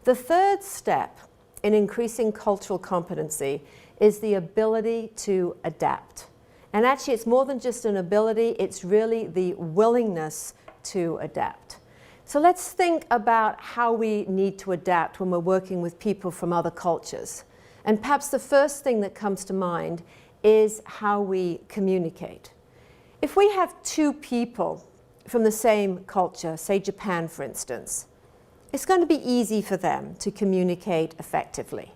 The third step in increasing cultural competency is the ability to adapt. And actually, it's more than just an ability, it's really the willingness to adapt. So let's think about how we need to adapt when we're working with people from other cultures. And perhaps the first thing that comes to mind is how we communicate. If we have two people from the same culture, say Japan for instance, it's going to be easy for them to communicate effectively.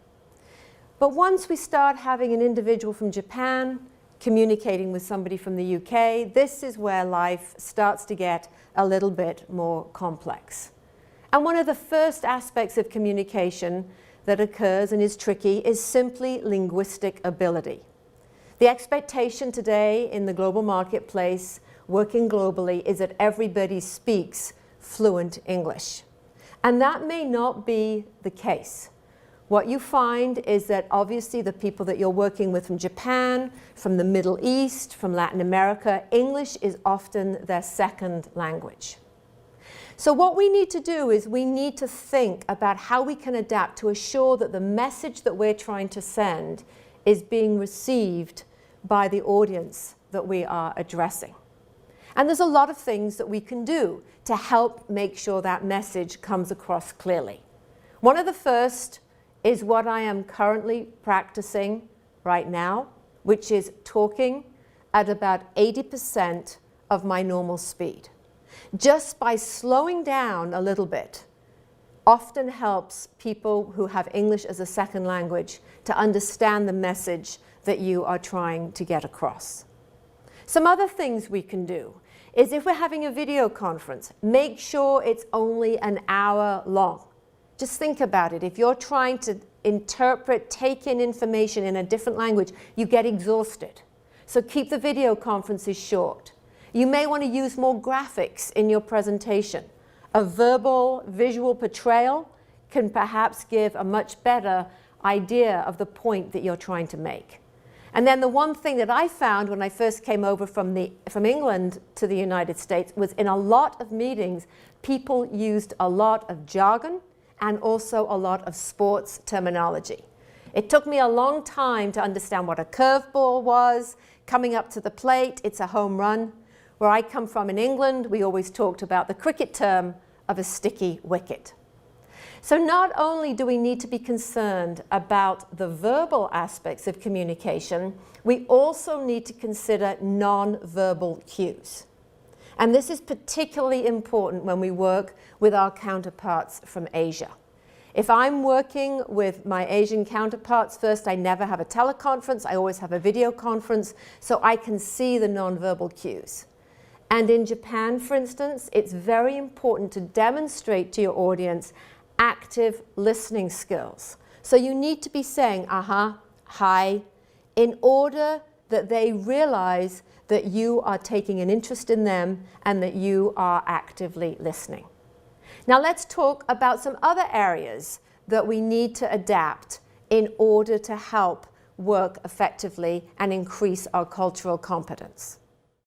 But once we start having an individual from Japan communicating with somebody from the UK, this is where life starts to get a little bit more complex. And one of the first aspects of communication that occurs and is tricky is simply linguistic ability. The expectation today in the global marketplace, working globally, is that everybody speaks fluent English. And that may not be the case. What you find is that obviously the people that you're working with from Japan, from the Middle East, from Latin America, English is often their second language. So what we need to do is we need to think about how we can adapt to assure that the message that we're trying to send is being received by the audience that we are addressing. And there's a lot of things that we can do to help make sure that message comes across clearly. One of the first is what I am currently practicing right now, which is talking at about 80% of my normal speed. Just by slowing down a little bit often helps people who have English as a second language to understand the message that you are trying to get across. Some other things we can do is if we're having a video conference, make sure it's only an hour long. Just think about it. If you're trying to interpret, take in information in a different language, you get exhausted. So keep the video conferences short. You may want to use more graphics in your presentation. A verbal, visual portrayal can perhaps give a much better idea of the point that you're trying to make. And then the one thing that I found when I first came over from England to the United States was in a lot of meetings, people used a lot of jargon and also a lot of sports terminology. It took me a long time to understand what a curveball was. Coming up to the plate, it's a home run. Where I come from in England, we always talked about the cricket term of a sticky wicket. So not only do we need to be concerned about the verbal aspects of communication, we also need to consider non-verbal cues. And this is particularly important when we work with our counterparts from Asia. If I'm working with my Asian counterparts, first, I never have a teleconference, I always have a video conference, so I can see the non-verbal cues. And in Japan, for instance, it's very important to demonstrate to your audience active listening skills. So you need to be saying, hi, in order that they realize that you are taking an interest in them and that you are actively listening. Now let's talk about some other areas that we need to adapt in order to help work effectively and increase our cultural competence.